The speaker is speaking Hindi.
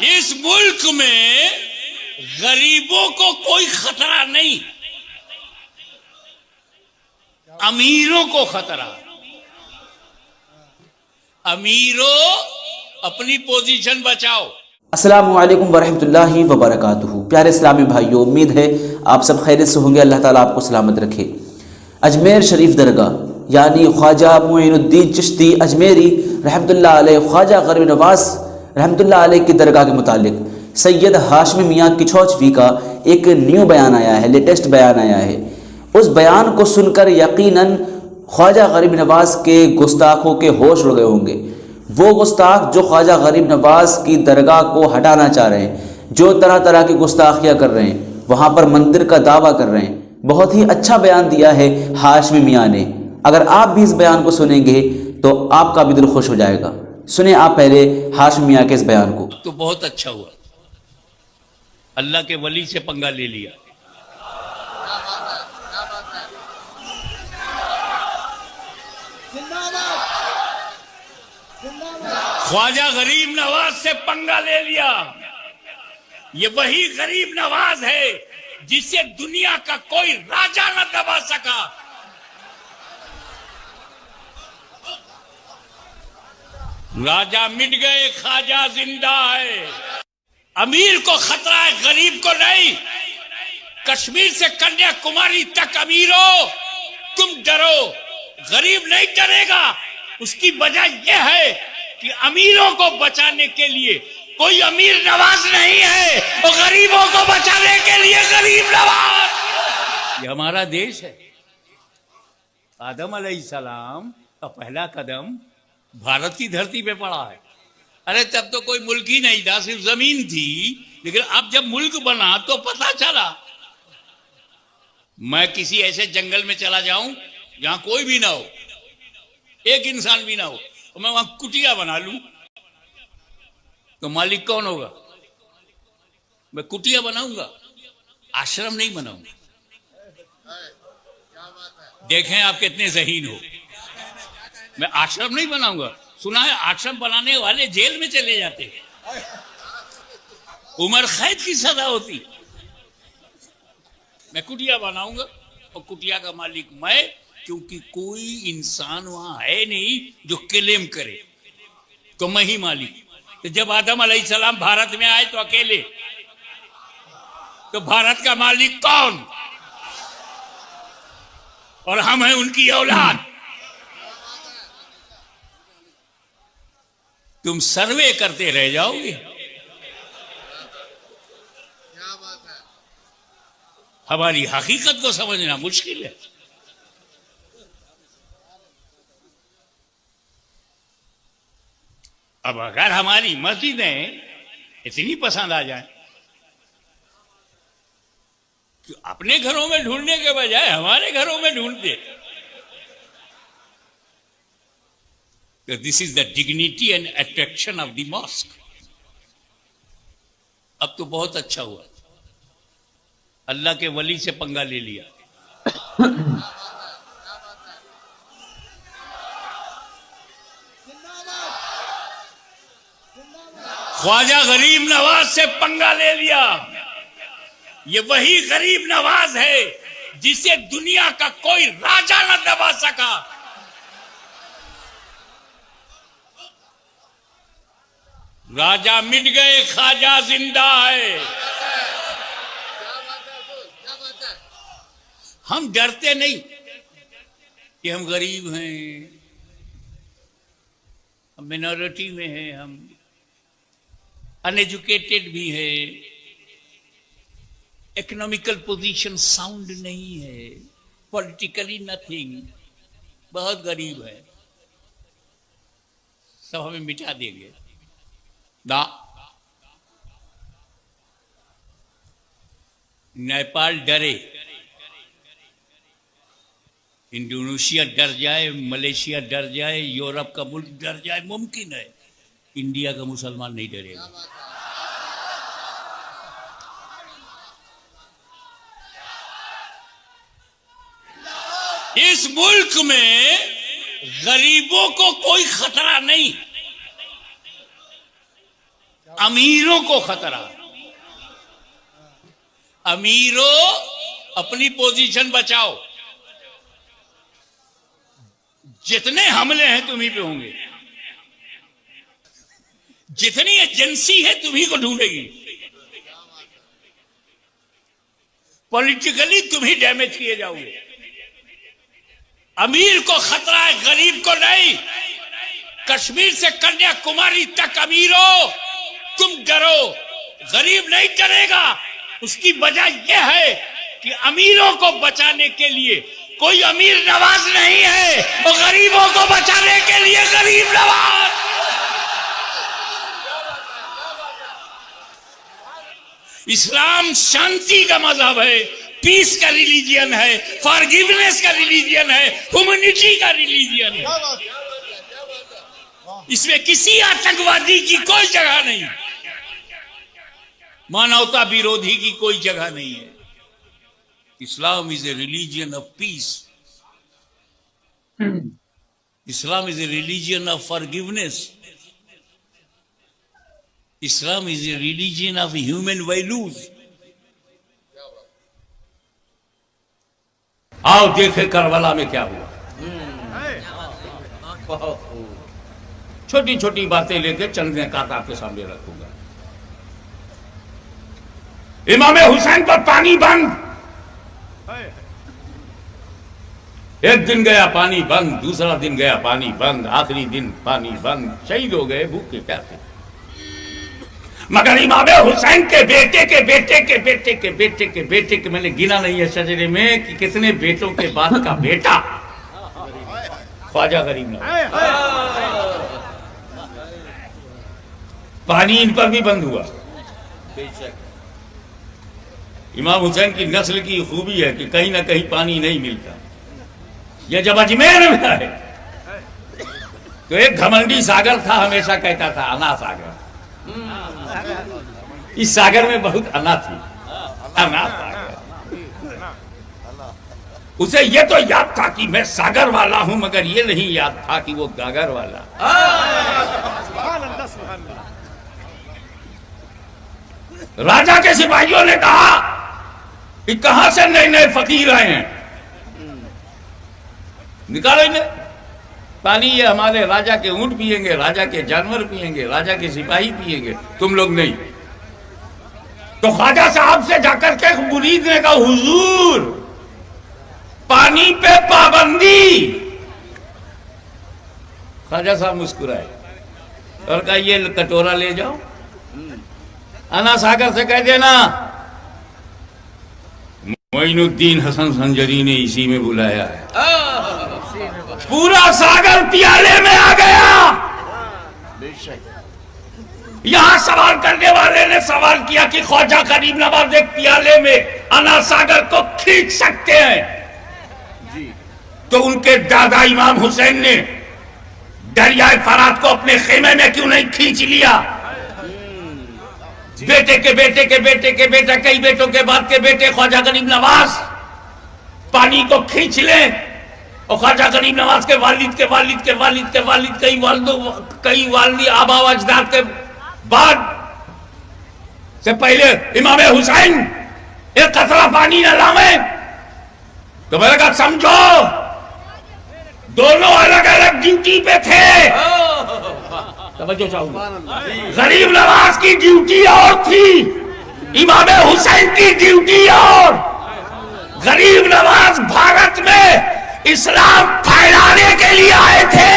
इस मुल्क में गरीबों को कोई खतरा नहीं, अमीरों को खतरा। अमीरों अपनी पोजीशन बचाओ। अस्सलामुअलैकुम वरहमतुल्लाहि वबरकातुहू। प्यारे इस्लामी भाइयों, उम्मीद है आप सब खैरियत से होंगे। अल्लाह ताला आपको सलामत रखे। अजमेर शरीफ दरगाह यानी ख्वाजा मुइनुद्दीन चिश्ती अजमेरी रहमतुल्लाह अलैह, ख्वाजा गरीब नवाज रहमतुल्लाह अलैह की दरगाह के मुतालिक सैयद हाशमी मियाँ किछौचवी का एक न्यू बयान आया है, लेटेस्ट बयान आया है। उस बयान को सुनकर यकीनन ख्वाजा गरीब नवाज के गुस्ताखों के होश उड़ गए होंगे। वो गुस्ताख जो ख्वाजा गरीब नवाज की दरगाह को हटाना चाह रहे हैं, जो तरह तरह की गुस्ताखियाँ कर रहे हैं, वहाँ पर मंदिर का दावा कर रहे हैं। बहुत ही अच्छा बयान दिया है हाशमी मियाँ ने। अगर आप भी इस बयान को सुनेंगे तो आपका भी दिल खुश हो जाएगा। सुने आप पहले हाशमी मियाँ के इस बयान को। तो बहुत अच्छा हुआ, अल्लाह के वली से पंगा ले लिया। ख्वाजा गरीब नवाज से पंगा ले लिया। ये वही गरीब नवाज है जिसे दुनिया का कोई राजा न दबा सका। राजा मिट गए, ख्वाजा जिंदा है। अमीर को खतरा है, गरीब को नहीं। कश्मीर से कन्याकुमारी तक अमीरों तुम डरो, गरीब नहीं डरेगा। उसकी वजह यह है कि अमीरों को बचाने के लिए कोई अमीर नवाज नहीं है, और गरीबों को बचाने के लिए गरीब नवाज। ये हमारा देश है। आदम अलैहिस्सलाम का पहला कदम भारत की धरती पे पड़ा है। अरे तब तो कोई मुल्क ही नहीं था, सिर्फ जमीन थी। लेकिन अब जब मुल्क बना तो पता चला। मैं किसी ऐसे जंगल में चला जाऊं जहां कोई भी ना हो, एक इंसान भी ना हो, तो मैं वहां कुटिया बना लूं तो मालिक कौन होगा? मैं कुटिया बनाऊंगा, आश्रम नहीं बनाऊंगा। देखें आप कितने ज़हीन हो। मैं आश्रम नहीं बनाऊंगा। सुना है आश्रम बनाने वाले जेल में चले जाते हैं, उम्र कैद की सजा होती। मैं कुटिया बनाऊंगा और कुटिया का मालिक मैं, क्योंकि कोई इंसान वहां है नहीं जो क्लेम करे, तो मैं ही मालिक। तो जब आदम अलैहिस्सलाम भारत में आए तो अकेले, तो भारत का मालिक कौन? और हम हैं उनकी औलाद। तुम सर्वे करते रह जाओगे। हमारी हकीकत को समझना मुश्किल है। अब अगर हमारी मस्जिदें इतनी पसंद आ जाए कि अपने घरों में ढूंढने के बजाय हमारे घरों में ढूंढते, तो this is the dignity and attraction of the mosque. अब तो बहुत अच्छा हुआ, अल्लाह के वली से पंगा ले लिया। ख्वाजा गरीब नवाज से पंगा ले लिया। ये वही गरीब नवाज है जिसे दुनिया का कोई राजा न दबा सका। राजा मिट गए, ख्वाजा जिंदा है। हम डरते नहीं कि हम गरीब हैं, हम मिनॉरिटी में हैं, हम अनएजुकेटेड भी है, इकोनॉमिकल पोजीशन साउंड नहीं है, पॉलिटिकली नथिंग, बहुत गरीब है, सब हमें मिटा देंगे ना। नेपाल डरे, इंडोनेशिया डर जाए, मलेशिया डर जाए, यूरोप का मुल्क डर जाए, मुमकिन है। इंडिया का मुसलमान नहीं डरेगा। इस मुल्क में गरीबों को कोई खतरा नहीं, अमीरों को खतरा। अमीरों अपनी पोजीशन बचाओ, जितने हमले हैं तुम्ही पे होंगे, जितनी एजेंसी है तुम्ही को ढूंढेगी, पॉलिटिकली तुम्ही डैमेज किए जाओगे। अमीर को खतरा है, गरीब को नहीं। कश्मीर से कन्याकुमारी तक अमीरों तुम डरो, गरीब नहीं डरेगा। उसकी वजह यह है कि अमीरों को बचाने के लिए कोई अमीर नवाज नहीं है, और गरीबों को बचाने के लिए गरीब नवाज। इस्लाम शांति का मजहब है, पीस का रिलीजियन है, फॉरगिवनेस का रिलीजियन है, ह्यूमैनिटी का रिलीजियन है। इसमें किसी आतंकवादी की कोई जगह नहीं, मानवता विरोधी की कोई जगह नहीं है। Islam is a religion of peace, Islam is a religion of forgiveness, Islam is a religion of human values. आओ देखे करबला में क्या हुआ। छोटी छोटी बातें लेकर चंद कात आपके सामने रखूंगा। इमाम हुसैन पर पानी बंद, एक दिन गया पानी बंद, दूसरा दिन गया पानी बंद, आखिरी दिन पानी बंद, शहीद हो गए भूखे प्यासे। मगर इमाम हुसैन के बेटे के बेटे के बेटे के बेटे के बेटे के, मैंने गिना नहीं है शजरे में कि कितने बेटों के बाद का बेटा ख्वाजा गरीब नवाज। पानी इन पर भी बंद हुआ। इमाम हुसैन की नस्ल की खूबी है कि कहीं ना कहीं पानी नहीं मिलता। यह जब अजमेर में है तो एक घमंडी सागर था, हमेशा कहता था अना सागर। इस सागर में बहुत अना थी, अना सागर। उसे यह तो याद था कि मैं सागर वाला हूं, मगर यह नहीं याद था कि वो गागर वाला। राजा के सिपाहियों ने कहा कि कहां से नए नए फकीर आए हैं, निकालो इन्हें पानी। ये हमारे राजा के ऊंट पिएंगे, राजा के जानवर पिएंगे, राजा के सिपाही पिएंगे, तुम लोग नहीं। तो ख्वाजा साहब से जाकर के मुरीद ने कहा हुजूर पानी पे पाबंदी। ख्वाजा साहब मुस्कुराए और कहा ये कटोरा ले जाओ, अना सागर से कह देना मोइनुद्दीन हसन संजरी ने इसी में बुलाया है। पूरा सागर प्याले में आ गया। यहां सवाल करने वाले ने सवाल किया कि ख्वाजा गरीब नवाज एक प्याले में अना सागर को खींच सकते हैं, तो उनके दादा इमाम हुसैन ने दरियाए फरात को अपने खेमे में क्यों नहीं खींच लिया। बेटे के बेटे के बेटे के बेटा, कई बेटों के बाद के बेटे ख्वाजा गरीब नवाज पानी को खींच ले, और ख्वाजा गरीब नवाज के वालिद के वालिद के वालिद के वालिद, कई वालिद आबा व अजदाद के बाद से पहले इमाम हुसैन एक कतरा पानी न लावे। तो मैंने कहा समझो दोनों अलग अलग ड्यूटी पे थे। गरीब नवाज की ड्यूटी और थी, इमाम हुसैन की ड्यूटी और। गरीब नवाज भारत में इस्लाम फैलाने के लिए आए थे,